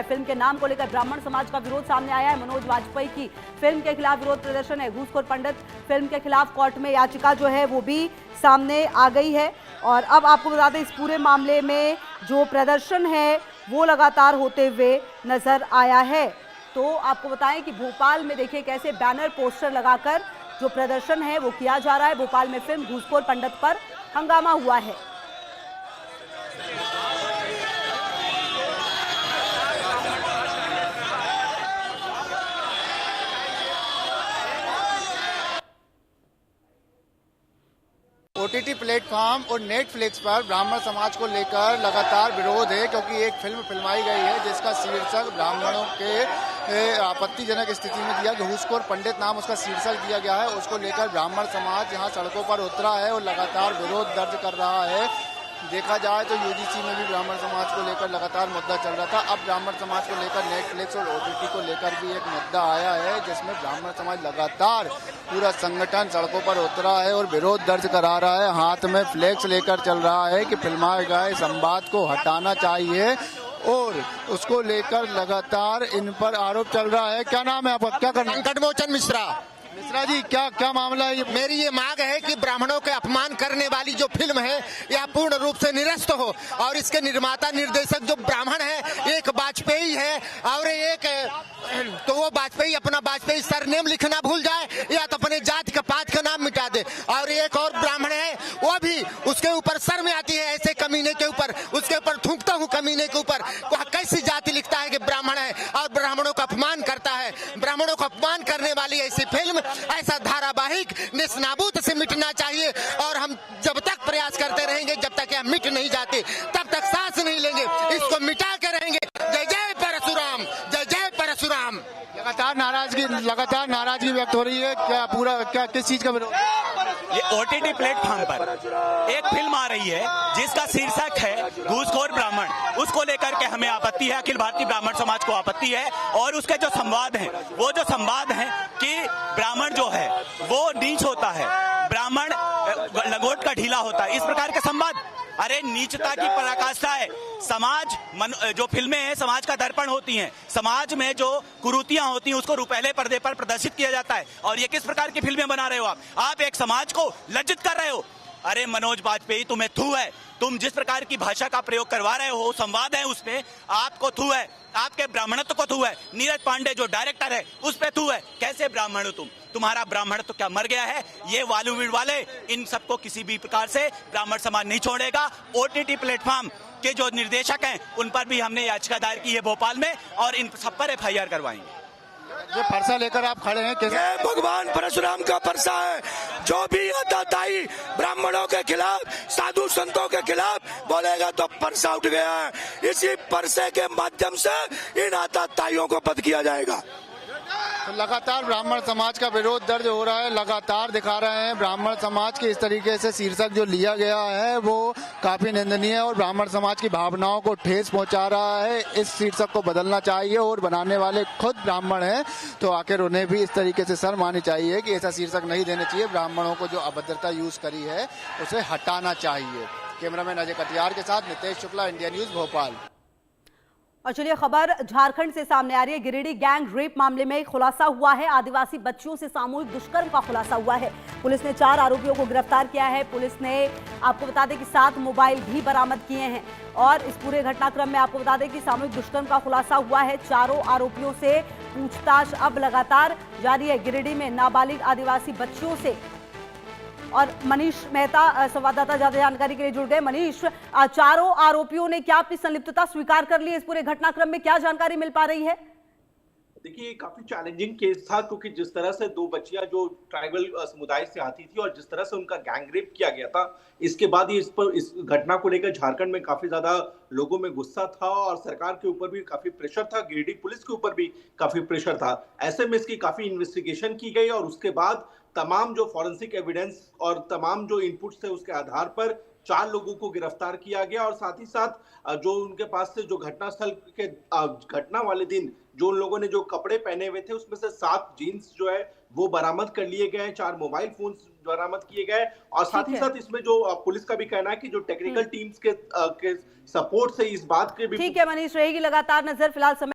Film के नाम को लेकर ब्राह्मण समाज का विरोध सामने आया है। मनोज वाजपेयी की फिल्म के खिलाफ विरोध प्रदर्शन है। घूसखोर पंडित फिल्म के खिलाफ कोर्ट में याचिका जो है वो भी सामने आ गई है। और अब आपको बता दें, इस पूरे मामले में जो प्रदर्शन है वो लगातार होते हुए नजर आया है। तो आपको बताएं कि भोपाल में देखिए कैसे बैनर पोस्टर लगाकर जो प्रदर्शन है वो किया जा रहा है। भोपाल में फिल्म घूसखोर पंडित पर हंगामा हुआ है। ओटीटी प्लेटफॉर्म और नेटफ्लिक्स पर ब्राह्मण समाज को लेकर लगातार विरोध है, क्योंकि एक फिल्म फिल्माई गई है जिसका शीर्षक ब्राह्मणों के आपत्तिजनक स्थिति में दिया, घूसखोर पंडित नाम उसका शीर्षक दिया गया है। उसको लेकर ब्राह्मण समाज यहाँ सड़कों पर उतरा है और लगातार विरोध दर्ज कर रहा है। देखा जाए तो यूजीसी में भी ब्राह्मण समाज को लेकर लगातार मुद्दा चल रहा था। अब ब्राह्मण समाज को लेकर नेटफ्लिक्स और ओटीटी को लेकर भी एक मुद्दा आया है, जिसमें ब्राह्मण समाज लगातार पूरा संगठन सड़कों पर उतरा है और विरोध दर्ज करा रहा है। हाथ में फ्लैक्स लेकर चल रहा है कि फिल्माए गए संवाद को हटाना चाहिए और उसको लेकर लगातार इन पर आरोप चल रहा है। क्या नाम है आपका, क्या करना? संकटमोचन मिश्रा। मिश्रा जी, क्या मामला है? मेरी ये मांग है कि ब्राह्मणों के अपमान करने वाली जो फिल्म है यह पूर्ण रूप से निरस्त हो और इसके निर्माता निर्देशक जो ब्राह्मण है, एक वाजपेयी है और एक तो वो वाजपेयी अपना वाजपेयी सरनेम लिखना भूल जाए या तो अपने जाति का पात का नाम मिटा दे, और एक और ब्राह्मण है वो भी उसके ऊपर सर में आती है ऐसे कमीने के ऊपर, उसके ऊपर थूकता हूँ कमीने के ऊपर। वह कैसी जाति लिखता है कि ब्राह्मण है और ब्राह्मणों का अपमान करता है। ब्राह्मणों का अपमान करने वाली ऐसी फिल्म, ऐसा धारावाहिक निस्नाबूद से मिटना चाहिए और हम जब तक प्रयास करते रहेंगे, जब तक यह मिट नहीं जाती तब तक सांस नहीं लेंगे, इसको मिटा के रहेंगे। जय जय परशुराम, जय जय परशुराम। लगातार नाराजगी व्यक्त हो रही है। क्या किस चीज का विरोध? ये ओटीटी प्लेटफॉर्म पर एक फिल्म आ रही है जिसका शीर्षक है घूसखोर ब्राह्मण। उसको लेकर के हमें आपत्ति है, अखिल भारतीय ब्राह्मण समाज को आपत्ति है। और उसके जो संवाद हैं, वो जो संवाद हैं कि ब्राह्मण जो है वो नीच होता है, ब्राह्मण लंगोट का ढीला होता है, इस प्रकार के संवाद। अरे नीचता की पराकाष्ठा है। समाज जो फिल्में हैं समाज का दर्पण होती हैं। समाज में जो कुरीतियां होती हैं उसको रुपहले पर्दे पर प्रदर्शित किया जाता है। और ये किस प्रकार की फिल्में बना रहे हो आप एक समाज को लज्जित कर रहे हो। अरे मनोज वाजपेयी, तुम्हें थू है। तुम जिस प्रकार की भाषा का प्रयोग करवा रहे हो, संवाद है उसमें, आपको थू है, आपके ब्राह्मणत्व को थू है। नीरज पांडे जो डायरेक्टर है उस पे थू है। कैसे ब्राह्मण हो तुम? तुम्हारा ब्राह्मण तो क्या मर गया है? ये वालुवीर वाले इन सबको किसी भी प्रकार से ब्राह्मण समाज नहीं छोड़ेगा। ओटीटी प्लेटफॉर्म के जो निर्देशक हैं उन पर भी हमने याचिका दायर की है भोपाल में और इन सब पर एफआईआर करवाएंगे। जो फरसा लेकर आप खड़े हैं, कैसे? ये भगवान परशुराम का फरसा है। जो भी आताताई ब्राह्मणों के खिलाफ, साधु संतों के खिलाफ बोलेगा तो फरसा उठ गया है। इसी फरसे के माध्यम से इन आताताइयों को बंद किया जाएगा। तो लगातार ब्राह्मण समाज का विरोध दर्ज हो रहा है। लगातार दिखा रहे हैं ब्राह्मण समाज के इस तरीके से शीर्षक जो लिया गया है वो काफी निंदनीय है और ब्राह्मण समाज की भावनाओं को ठेस पहुंचा रहा है। इस शीर्षक को बदलना चाहिए और बनाने वाले खुद ब्राह्मण हैं, तो आखिर उन्हें भी इस तरीके से शर्म आनी चाहिए कि ऐसा शीर्षक नहीं देना चाहिए। ब्राह्मणों को जो अभद्रता यूज करी है उसे हटाना चाहिए। कैमरामैन अजय कटियार के साथ नितेश शुक्ला, इंडिया न्यूज, भोपाल। और चलिए खबर झारखंड से सामने आ रही है। गिरिडीह गैंग रेप मामले में खुलासा हुआ है। आदिवासी बच्चियों से सामूहिक दुष्कर्म का खुलासा हुआ है। पुलिस ने 4 आरोपियों को गिरफ्तार किया है। पुलिस ने आपको बता दें कि 7 मोबाइल भी बरामद किए हैं। और इस पूरे घटनाक्रम में आपको बता दें कि सामूहिक दुष्कर्म का खुलासा हुआ है। चारों आरोपियों से पूछताछ अब लगातार जारी है। गिरिडीह में नाबालिग आदिवासी बच्चियों से। और मनीष मेहता संवाददाता ज्यादा जानकारी के लिए जुड़ गए। मनीष, चारों आरोपियों ने क्या अपनी संलिप्तता स्वीकार कर ली है इस पूरे घटनाक्रम में? क्या जानकारी मिल पा रही है? देखिए, काफी चैलेंजिंग केस था, क्योंकि जिस तरह से 2 बच्चियां जो ट्राइबल समुदाय से आती थी और जिस तरह से उनका गैंग रेप किया गया था, इसके बाद ही इस घटना को लेकर झारखंड में काफी ज्यादा लोगों में गुस्सा था और सरकार के ऊपर भी काफी प्रेशर था, गिरिडीह पुलिस के ऊपर भी काफी प्रेशर था। ऐसे में इसकी काफी इन्वेस्टिगेशन की गई और उसके बाद तमाम जो फॉरेंसिक एविडेंस और तमाम जो इनपुट्स थे उसके आधार पर 4 लोगों को गिरफ्तार किया गया। और साथ ही साथ जो उनके पास से जो घटनास्थल के घटना वाले दिन जो उन लोगों ने जो कपड़े पहने हुए थे उसमें से 7 जीन्स जो है वो बरामद कर लिए गए हैं। 4 मोबाइल फोन्स बरामद किए गए और साथ ही ठीक है। साथ इसमें जो पुलिस का भी कहना है कि जो टेक्निकल टीम्स के सपोर्ट से इस बात के भी ठीक है मनीष, रहेगी लगातार नजर। फिलहाल समय